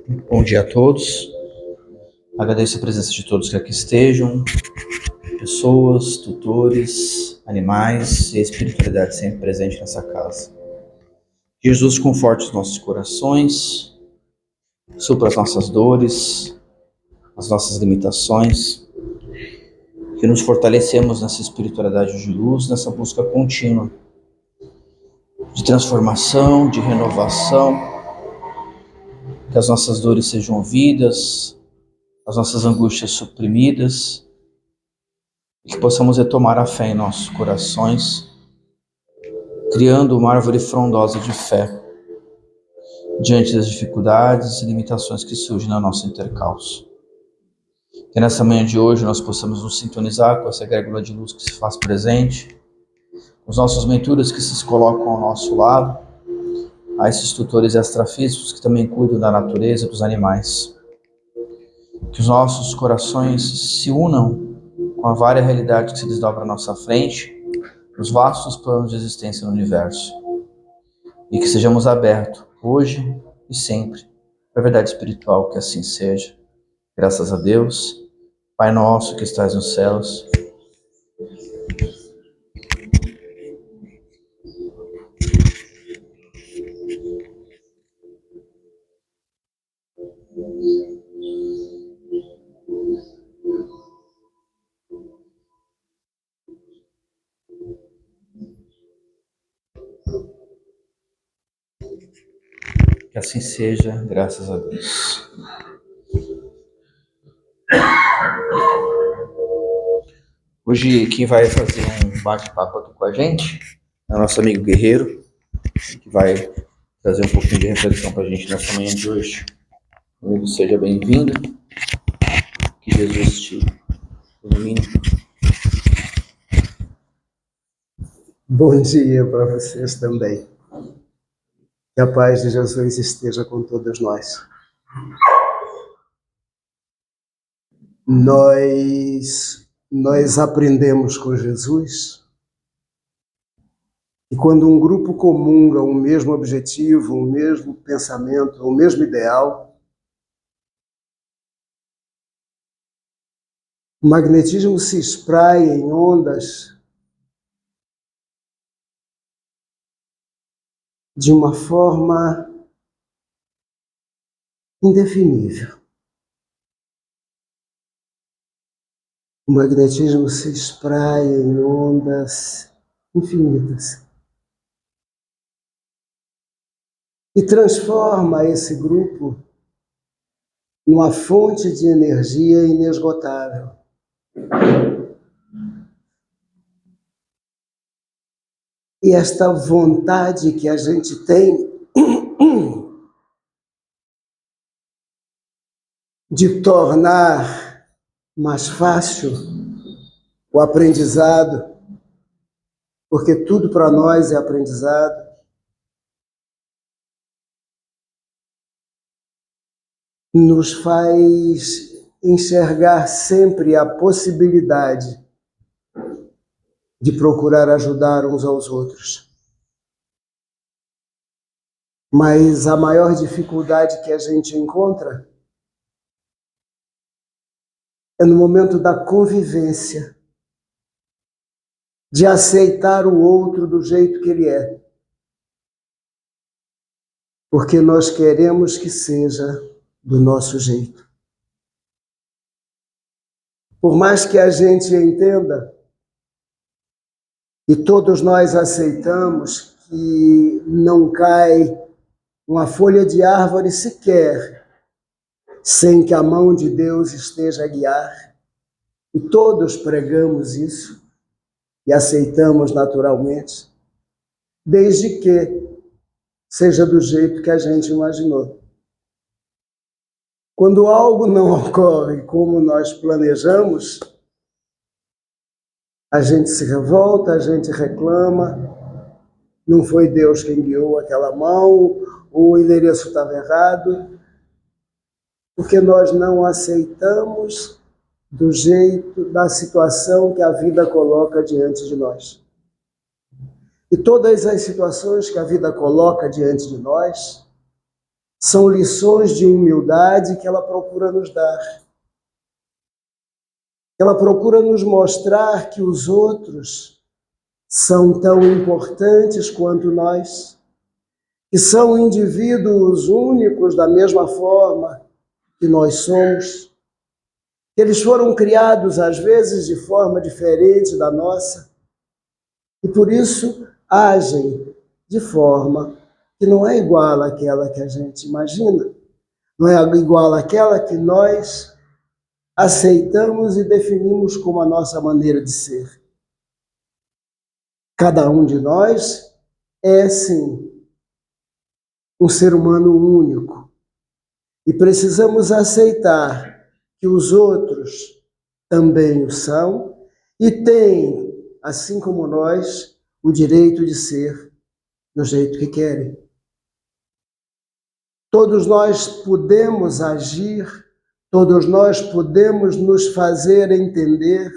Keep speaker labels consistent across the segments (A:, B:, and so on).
A: Bom dia a todos. Agradeço a presença de todos que aqui estejam, pessoas, tutores, animais e a espiritualidade sempre presente nessa casa. Jesus conforte os nossos corações, supra as nossas dores, as nossas limitações, que nos fortalecemos nessa espiritualidade de luz, nessa busca contínua de transformação, de renovação, que as nossas dores sejam ouvidas, as nossas angústias suprimidas, e que possamos retomar a fé em nossos corações, criando uma árvore frondosa de fé diante das dificuldades e limitações que surgem no nosso intercalço. Que nessa manhã de hoje nós possamos nos sintonizar com essa egrégora de luz que se faz presente, com os nossos mentoras que se colocam ao nosso lado, a esses tutores extrafísicos que também cuidam da natureza e dos animais. Que os nossos corações se unam com a vária realidade que se desdobra à nossa frente, nos vastos planos de existência no universo. E que sejamos abertos, hoje e sempre, para a verdade espiritual, que assim seja. Graças a Deus. Pai nosso que estás nos céus, que assim seja, graças a Deus. Hoje quem vai fazer um bate-papo aqui com a gente é o nosso amigo Guerreiro, que vai trazer um pouquinho de reflexão para a gente nessa manhã de hoje. Amigo, seja bem-vindo, que Jesus te ilumine.
B: Bom dia para vocês também. Que a paz de Jesus esteja com todos nós. Nós aprendemos com Jesus que quando um grupo comunga o mesmo objetivo, o mesmo pensamento, o mesmo ideal, o magnetismo se espraia em ondas de uma forma indefinível. O magnetismo se espraia em ondas infinitas e transforma esse grupo numa fonte de energia inesgotável. E esta vontade que a gente tem de tornar mais fácil o aprendizado, porque tudo para nós é aprendizado, nos faz enxergar sempre a possibilidade de procurar ajudar uns aos outros. Mas a maior dificuldade que a gente encontra é no momento da convivência, de aceitar o outro do jeito que ele é. Porque nós queremos que seja do nosso jeito. Por mais que a gente entenda, e todos nós aceitamos que não cai uma folha de árvore sequer sem que a mão de Deus esteja a guiar, e todos pregamos isso e aceitamos naturalmente, desde que seja do jeito que a gente imaginou. Quando algo não ocorre como nós planejamos, a gente se revolta, a gente reclama, não foi Deus quem guiou aquela mão, o endereço estava errado, porque nós não aceitamos do jeito, da situação que a vida coloca diante de nós. E todas as situações que a vida coloca diante de nós São lições de humildade que ela procura nos dar. Ela procura nos mostrar que os outros são tão importantes quanto nós, que são indivíduos únicos da mesma forma que nós somos, que eles foram criados às vezes de forma diferente da nossa e por isso agem de forma que não é igual àquela que a gente imagina, não é igual àquela que nós aceitamos e definimos como a nossa maneira de ser. Cada um de nós é, sim, um ser humano único. E precisamos aceitar que os outros também o são e têm, assim como nós, o direito de ser do jeito que querem. Todos nós podemos agir, todos nós podemos nos fazer entender,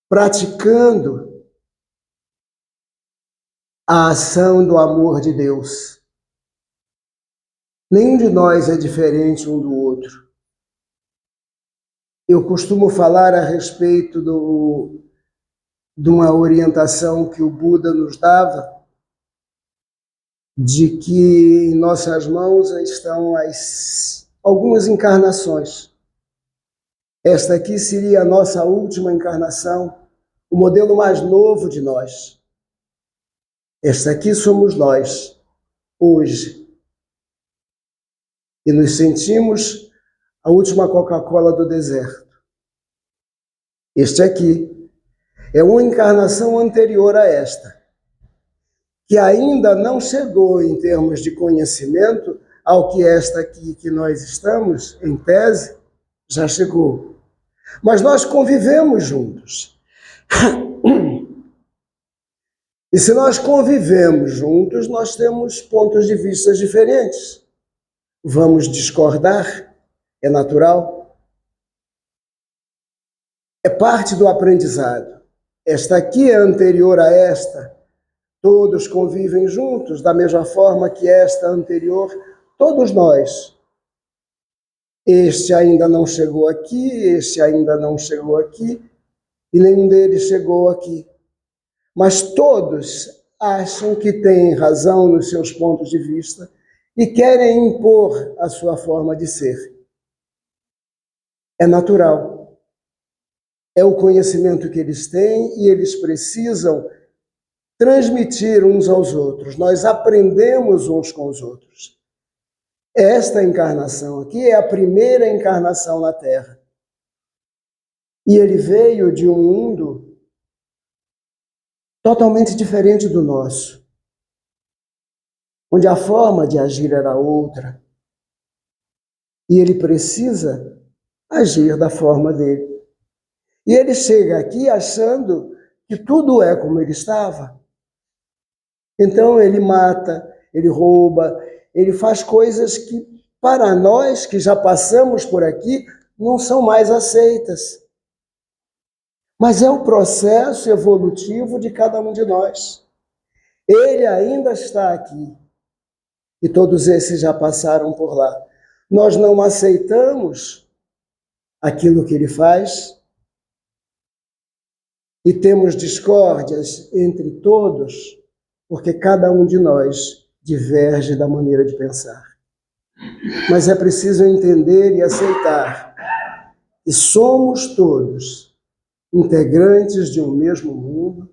B: praticando a ação do amor de Deus. Nenhum de nós é diferente um do outro. Eu costumo falar a respeito de uma orientação que o Buda nos dava, de que em nossas mãos estão algumas encarnações. Esta aqui seria a nossa última encarnação, o modelo mais novo de nós. Esta aqui somos nós, hoje. E nos sentimos a última Coca-Cola do deserto. Este aqui é uma encarnação anterior a esta, que ainda não chegou em termos de conhecimento ao que esta aqui que nós estamos, em tese, já chegou. Mas nós convivemos juntos. E se nós convivemos juntos, nós temos pontos de vista diferentes. Vamos discordar, é natural. É parte do aprendizado. Esta aqui é anterior a esta. Todos convivem juntos, da mesma forma que esta anterior, todos nós. Este ainda não chegou aqui, este ainda não chegou aqui, e nenhum deles chegou aqui. Mas todos acham que têm razão nos seus pontos de vista e querem impor a sua forma de ser. É natural. É o conhecimento que eles têm e eles precisam transmitir uns aos outros. Nós aprendemos uns com os outros. Esta encarnação aqui é a primeira encarnação na Terra. E ele veio de um mundo totalmente diferente do nosso, onde a forma de agir era outra. E ele precisa agir da forma dele. E ele chega aqui achando que tudo é como ele estava. Então ele mata, ele rouba, ele faz coisas que, para nós que já passamos por aqui, não são mais aceitas. Mas é o processo evolutivo de cada um de nós. Ele ainda está aqui. E todos esses já passaram por lá. Nós não aceitamos aquilo que ele faz e temos discórdias entre todos, porque cada um de nós diverge da maneira de pensar. Mas é preciso entender e aceitar que somos todos integrantes de um mesmo mundo,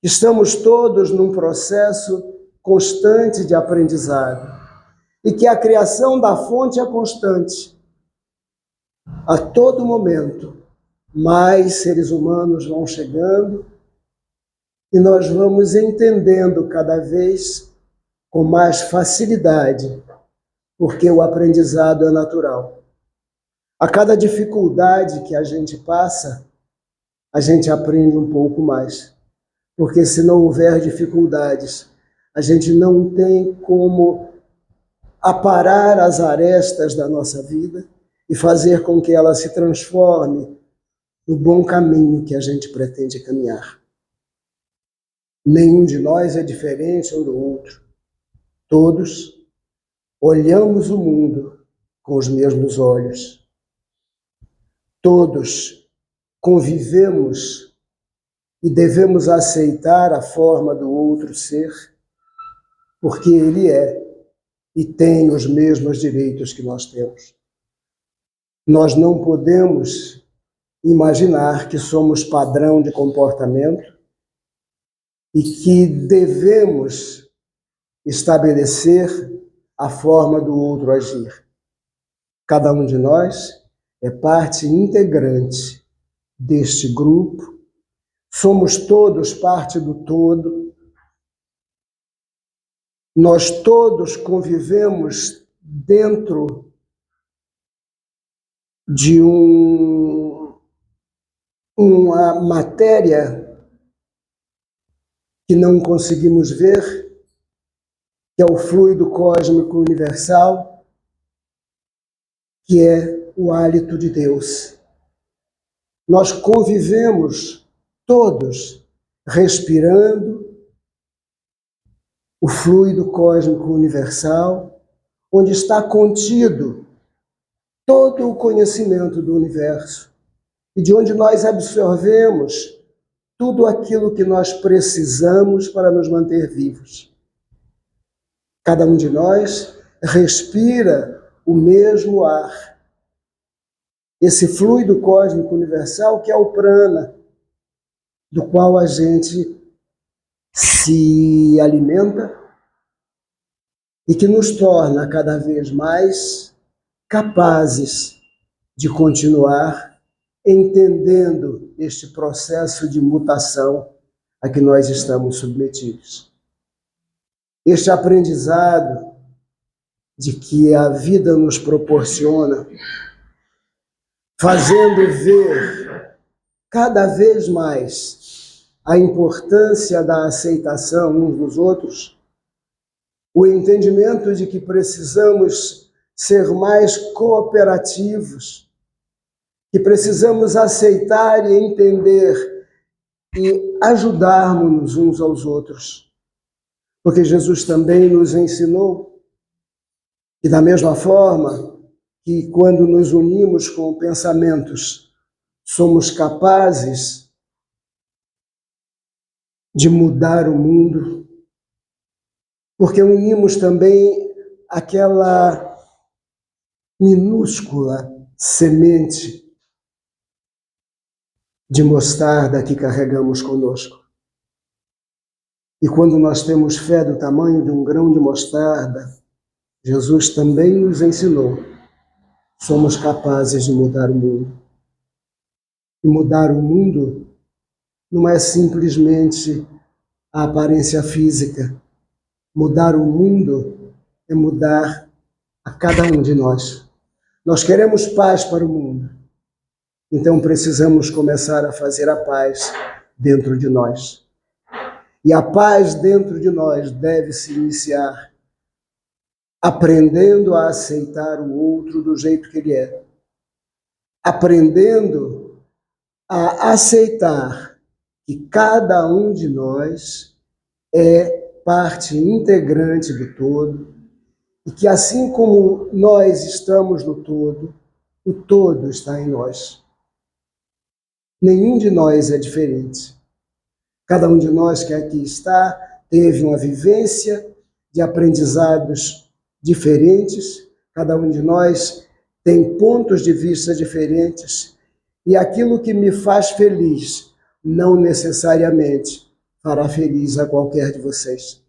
B: estamos todos num processo constante de aprendizado e que a criação da fonte é constante. A todo momento, mais seres humanos vão chegando e nós vamos entendendo cada vez com mais facilidade, porque o aprendizado é natural. A cada dificuldade que a gente passa, a gente aprende um pouco mais. Porque se não houver dificuldades, a gente não tem como aparar as arestas da nossa vida e fazer com que ela se transforme no bom caminho que a gente pretende caminhar. Nenhum de nós é diferente um do outro. Todos olhamos o mundo com os mesmos olhos. Todos convivemos e devemos aceitar a forma do outro ser, porque ele é e tem os mesmos direitos que nós temos. Nós não podemos imaginar que somos padrão de comportamento e que devemos estabelecer a forma do outro agir. Cada um de nós é parte integrante deste grupo, somos todos parte do todo, nós todos convivemos dentro de uma matéria que não conseguimos ver, que é o fluido cósmico universal, que é o hálito de Deus. Nós convivemos todos respirando o fluido cósmico universal, onde está contido todo o conhecimento do universo e de onde nós absorvemos tudo aquilo que nós precisamos para nos manter vivos. Cada um de nós respira o mesmo ar. Esse fluido cósmico universal que é o prana, do qual a gente se alimenta e que nos torna cada vez mais capazes de continuar entendendo este processo de mutação a que nós estamos submetidos. Este aprendizado de que a vida nos proporciona, fazendo ver cada vez mais a importância da aceitação uns dos outros, o entendimento de que precisamos ser mais cooperativos, que precisamos aceitar e entender e ajudarmos uns aos outros. Porque Jesus também nos ensinou que, da mesma forma que quando nos unimos com pensamentos, somos capazes de mudar o mundo, porque unimos também aquela minúscula semente de mostarda que carregamos conosco. E quando nós temos fé do tamanho de um grão de mostarda, Jesus também nos ensinou, somos capazes de mudar o mundo. E mudar o mundo não é simplesmente a aparência física. Mudar o mundo é mudar a cada um de nós. Nós queremos paz para o mundo. Então precisamos começar a fazer a paz dentro de nós. E a paz dentro de nós deve se iniciar aprendendo a aceitar o outro do jeito que ele é. Aprendendo a aceitar que cada um de nós é parte integrante do todo e que assim como nós estamos no todo, o todo está em nós. Nenhum de nós é diferente. Cada um de nós que aqui está teve uma vivência de aprendizados diferentes, cada um de nós tem pontos de vista diferentes, e aquilo que me faz feliz não necessariamente fará feliz a qualquer de vocês.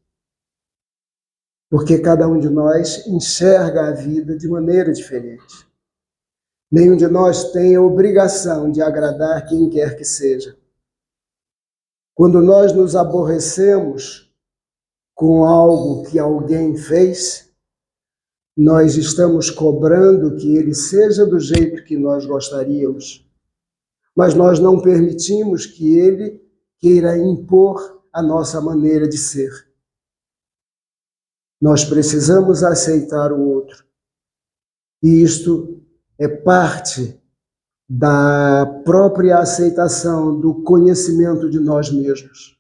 B: Porque cada um de nós enxerga a vida de maneira diferente. Nenhum de nós tem a obrigação de agradar quem quer que seja. Quando nós nos aborrecemos com algo que alguém fez, nós estamos cobrando que ele seja do jeito que nós gostaríamos, mas nós não permitimos que ele queira impor a nossa maneira de ser. Nós precisamos aceitar o outro. E isto é parte da própria aceitação do conhecimento de nós mesmos.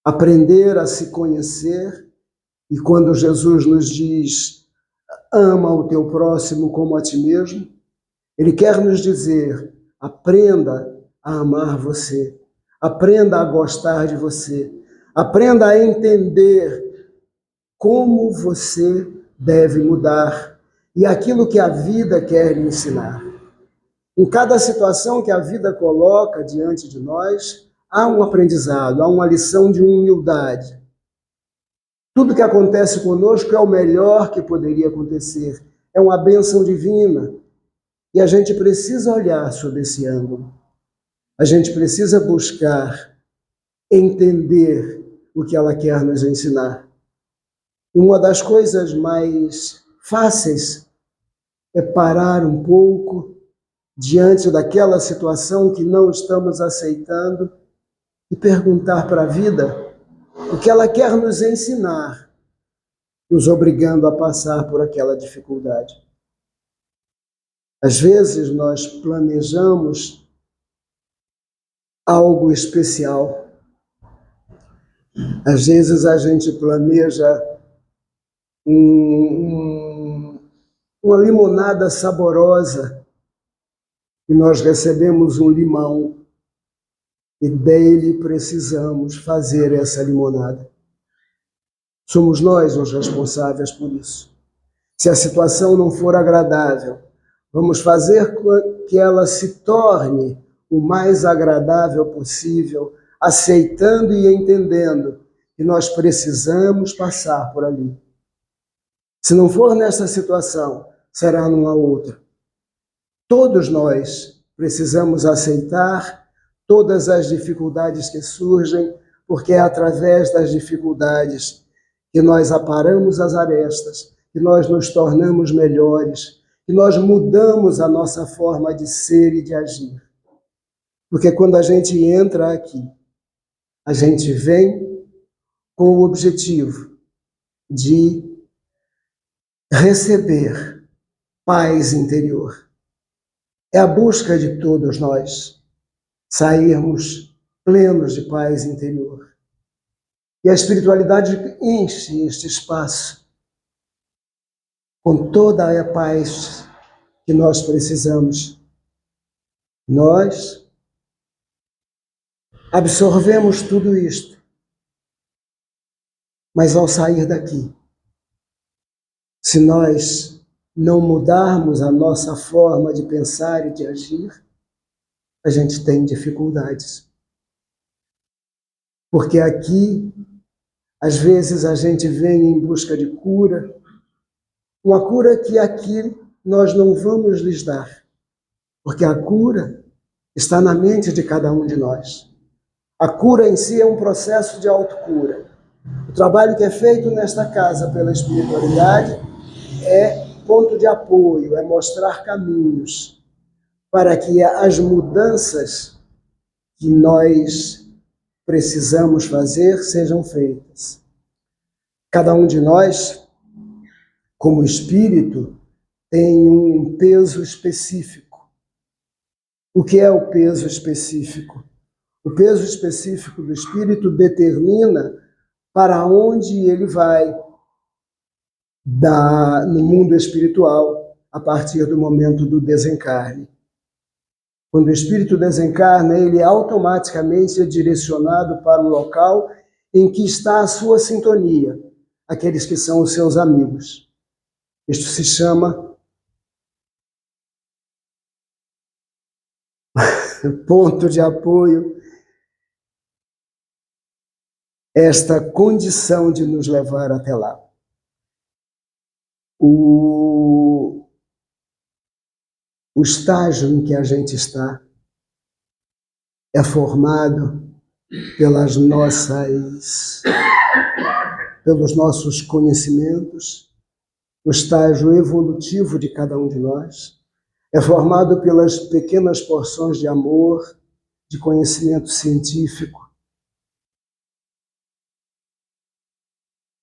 B: Aprender a se conhecer, e quando Jesus nos diz ama o teu próximo como a ti mesmo. Ele quer nos dizer: aprenda a amar você, aprenda a gostar de você, aprenda a entender como você deve mudar e aquilo que a vida quer lhe ensinar. Em cada situação que a vida coloca diante de nós, há um aprendizado, há uma lição de humildade. Tudo que acontece conosco é o melhor que poderia acontecer, é uma bênção divina. E a gente precisa olhar sob esse ângulo. A gente precisa buscar entender o que ela quer nos ensinar. E uma das coisas mais fáceis é parar um pouco diante daquela situação que não estamos aceitando e perguntar para a vida o que ela quer nos ensinar, nos obrigando a passar por aquela dificuldade. Às vezes nós planejamos algo especial. Às vezes a gente planeja uma limonada saborosa e nós recebemos um limão e dele precisamos fazer essa limonada. Somos nós os responsáveis por isso. Se a situação não for agradável, vamos fazer com que ela se torne o mais agradável possível, aceitando e entendendo que nós precisamos passar por ali. Se não for nessa situação, será numa outra. Todos nós precisamos aceitar todas as dificuldades que surgem, porque é através das dificuldades que nós aparamos as arestas, que nós nos tornamos melhores, que nós mudamos a nossa forma de ser e de agir. Porque quando a gente entra aqui, a gente vem com o objetivo de receber paz interior. É a busca de todos nós sairmos plenos de paz interior. E a espiritualidade enche este espaço com toda a paz que nós precisamos. Nós absorvemos tudo isto, mas ao sair daqui, se nós não mudarmos a nossa forma de pensar e de agir, a gente tem dificuldades. Porque aqui, às vezes, a gente vem em busca de cura, uma cura que aqui nós não vamos lhes dar, porque a cura está na mente de cada um de nós. A cura em si é um processo de autocura. O trabalho que é feito nesta casa pela espiritualidade é ponto de apoio, é mostrar caminhos para que as mudanças que nós precisamos fazer sejam feitas. Cada um de nós, como espírito, tem um peso específico. O que é o peso específico? O peso específico do espírito determina para onde ele vai no mundo espiritual a partir do momento do desencarne. Quando o espírito desencarna, ele automaticamente é direcionado para o local em que está a sua sintonia, aqueles que são os seus amigos. Isto se chama ponto de apoio, esta condição de nos levar até lá. O estágio em que a gente está é formado pelos nossos conhecimentos, o estágio evolutivo de cada um de nós, é formado pelas pequenas porções de amor, de conhecimento científico,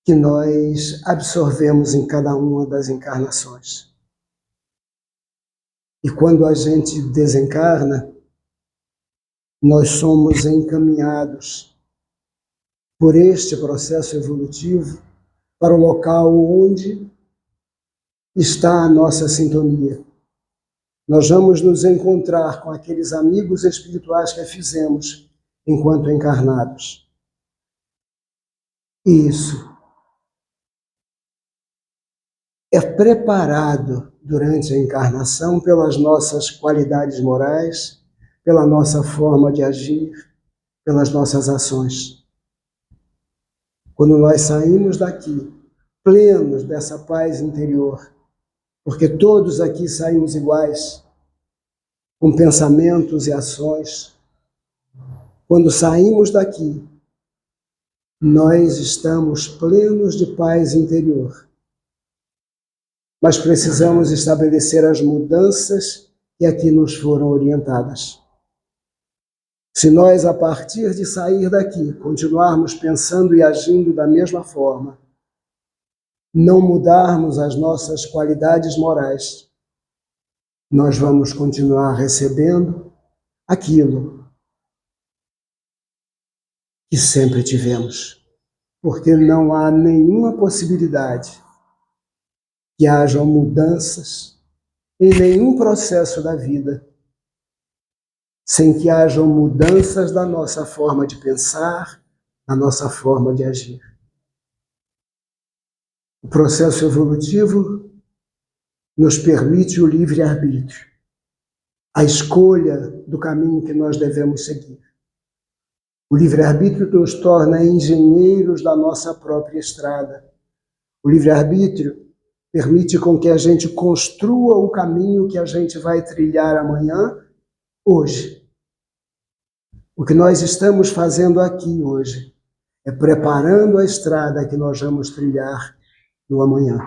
B: que nós absorvemos em cada uma das encarnações. E quando a gente desencarna, nós somos encaminhados por este processo evolutivo para o local onde está a nossa sintonia. Nós vamos nos encontrar com aqueles amigos espirituais que fizemos enquanto encarnados. Isso é preparado durante a encarnação pelas nossas qualidades morais, pela nossa forma de agir, pelas nossas ações. Quando nós saímos daqui, plenos dessa paz interior, porque todos aqui saímos iguais, com pensamentos e ações. Quando saímos daqui, nós estamos plenos de paz interior. Mas precisamos estabelecer as mudanças que aqui nos foram orientadas. Se nós, a partir de sair daqui, continuarmos pensando e agindo da mesma forma, não mudarmos as nossas qualidades morais, nós vamos continuar recebendo aquilo que sempre tivemos, porque não há nenhuma possibilidade que hajam mudanças em nenhum processo da vida sem que hajam mudanças da nossa forma de pensar, da nossa forma de agir. O processo evolutivo nos permite o livre-arbítrio, a escolha do caminho que nós devemos seguir. O livre-arbítrio nos torna engenheiros da nossa própria estrada. O livre-arbítrio permite com que a gente construa o caminho que a gente vai trilhar amanhã, hoje. O que nós estamos fazendo aqui hoje é preparando a estrada que nós vamos trilhar no amanhã.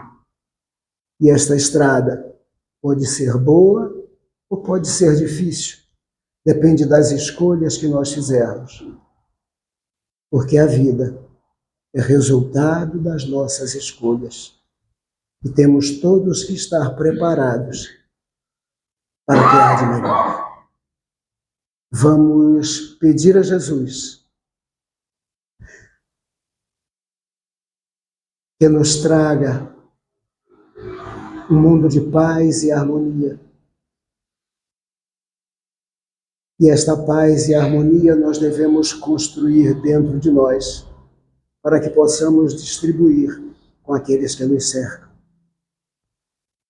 B: E esta estrada pode ser boa ou pode ser difícil. Depende das escolhas que nós fizermos. Porque a vida é resultado das nossas escolhas. E temos todos que estar preparados para o que há de melhor. Vamos pedir a Jesus que nos traga um mundo de paz e harmonia. E esta paz e harmonia nós devemos construir dentro de nós, para que possamos distribuir com aqueles que nos cercam.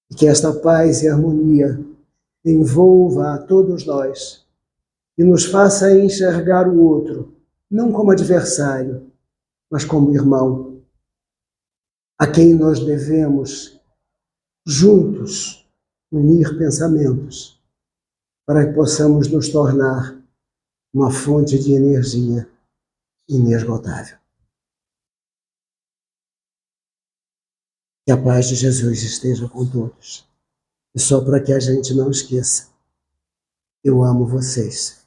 B: E que esta paz e harmonia envolva a todos nós e nos faça enxergar o outro, não como adversário, mas como irmão, a quem nós devemos, juntos, unir pensamentos, para que possamos nos tornar uma fonte de energia inesgotável. Que a paz de Jesus esteja com todos. E só para que a gente não esqueça, eu amo vocês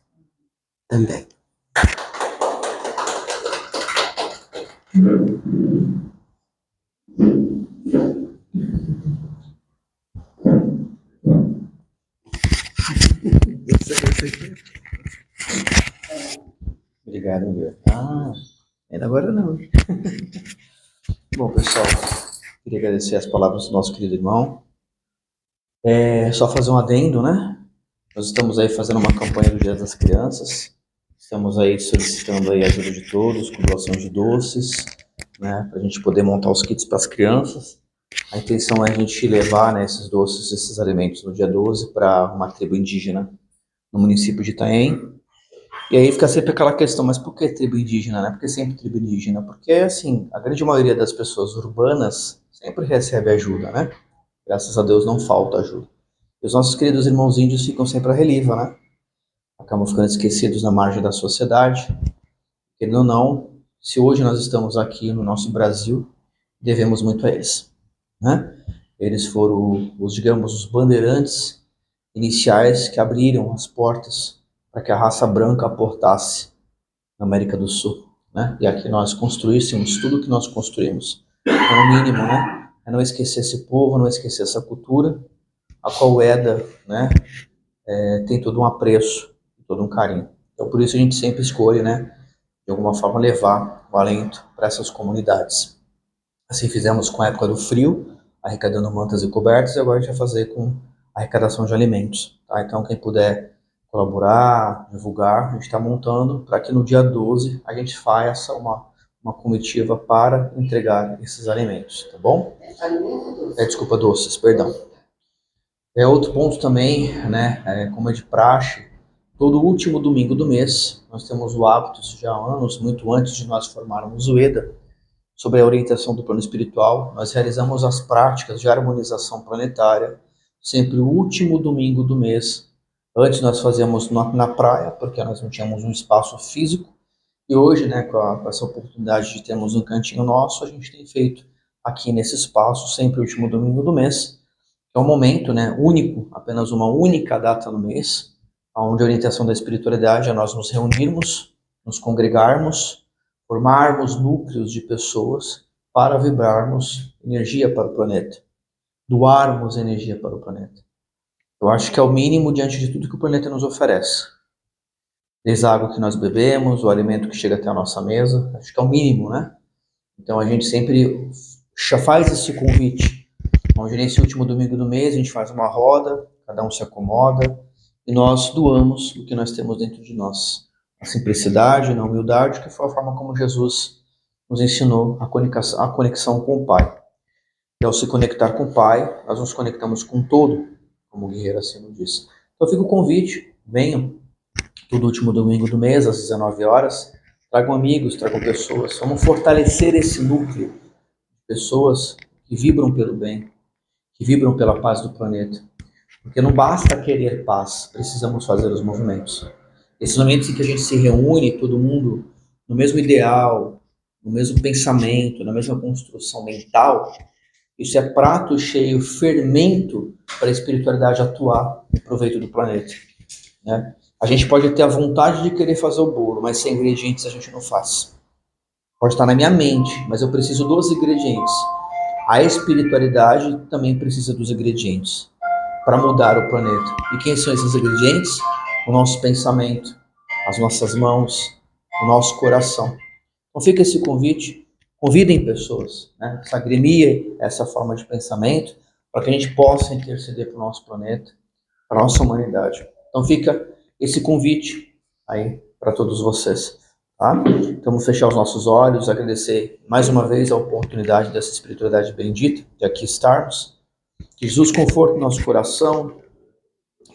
B: também.
A: Obrigado, meu. Ainda agora não. Bom, pessoal, queria agradecer as palavras do nosso querido irmão. Só fazer um adendo, né? Nós estamos aí fazendo uma campanha do Dia das Crianças. Estamos aí solicitando aí a ajuda de todos, com doação de doces, né? Para a gente poder montar os kits para as crianças. A intenção é a gente levar, né, esses doces, esses alimentos no dia 12 para uma tribo indígena no município de Itaém. E aí fica sempre aquela questão, mas por que tribo indígena, né? Por que sempre tribo indígena? Porque, assim, a grande maioria das pessoas urbanas sempre recebe ajuda, né? Graças a Deus não falta ajuda. E os nossos queridos irmãos índios ficam sempre à reliva, né? Acabam ficando esquecidos na margem da sociedade. Querendo ou não, se hoje nós estamos aqui no nosso Brasil, devemos muito a eles, né? Eles foram digamos, os bandeirantes iniciais que abriram as portas para que a raça branca aportasse na América do Sul, né? E aqui nós construíssemos tudo que nós construímos. Então, o mínimo, né? É não esquecer esse povo, não esquecer essa cultura, a qual o EDA, né, tem todo um apreço, todo um carinho. Então, por isso a gente sempre escolhe, né, de alguma forma, levar o alento para essas comunidades. Assim fizemos com a época do frio, arrecadando mantas e cobertas, e agora a gente vai fazer com arrecadação de alimentos. Tá? Então, quem puder colaborar, divulgar, a gente está montando para que no dia 12 a gente faça uma comitiva para entregar esses alimentos, tá bom? Desculpa, doces, perdão. Outro ponto também, né, como é de praxe, todo último domingo do mês, nós temos o hábito, isso já há anos, muito antes de nós formarmos o EDA, sobre a orientação do plano espiritual, nós realizamos as práticas de harmonização planetária, sempre o último domingo do mês. Antes nós fazíamos na praia, porque nós não tínhamos um espaço físico, e hoje, né, com essa oportunidade de termos um cantinho nosso, a gente tem feito aqui nesse espaço, sempre o último domingo do mês. É um momento, né, único, apenas uma única data no mês, onde a orientação da espiritualidade é nós nos reunirmos, nos congregarmos, formarmos núcleos de pessoas para vibrarmos energia para o planeta, doarmos energia para o planeta. Eu acho que é o mínimo diante de tudo que o planeta nos oferece. Desde a água que nós bebemos, o alimento que chega até a nossa mesa, acho que é o mínimo, né? Então a gente sempre faz esse convite, onde nesse último domingo do mês a gente faz uma roda, cada um se acomoda e nós doamos o que nós temos dentro de nós. A simplicidade, na humildade, que foi a forma como Jesus nos ensinou a conexão com o Pai. E ao se conectar com o Pai, nós nos conectamos com todo, como o Guerreiro Acima diz. Então fica o convite, venham todo último domingo do mês, às 19 horas, tragam amigos, tragam pessoas, vamos fortalecer esse núcleo de pessoas que vibram pelo bem, que vibram pela paz do planeta. Porque não basta querer paz, precisamos fazer os movimentos. Esses momentos em que a gente se reúne, todo mundo no mesmo ideal, no mesmo pensamento, na mesma construção mental, isso é prato cheio, fermento para a espiritualidade atuar em proveito do planeta, né? A gente pode ter a vontade de querer fazer o bolo, mas sem ingredientes a gente não faz. Pode estar na minha mente, mas eu preciso dos ingredientes. A espiritualidade também precisa dos ingredientes para mudar o planeta. E quem são esses ingredientes? O nosso pensamento, as nossas mãos, o nosso coração. Então fica esse convite, convidem pessoas, né? Agremiem essa forma de pensamento para que a gente possa interceder para o nosso planeta, para a nossa humanidade. Então fica esse convite aí para todos vocês. Tá? Então vamos fechar os nossos olhos, agradecer mais uma vez a oportunidade dessa espiritualidade bendita de aqui estarmos. Que Jesus conforte o nosso coração,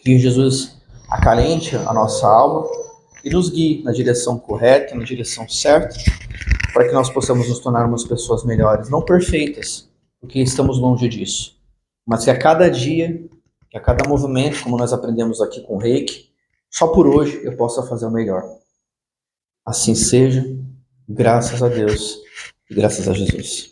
A: que Jesus acalente a nossa alma e nos guie na direção correta, na direção certa, para que nós possamos nos tornarmos pessoas melhores, não perfeitas, porque estamos longe disso, mas que a cada dia, que a cada movimento, como nós aprendemos aqui com o Reiki, só por hoje eu possa fazer o melhor. Assim seja, graças a Deus e graças a Jesus.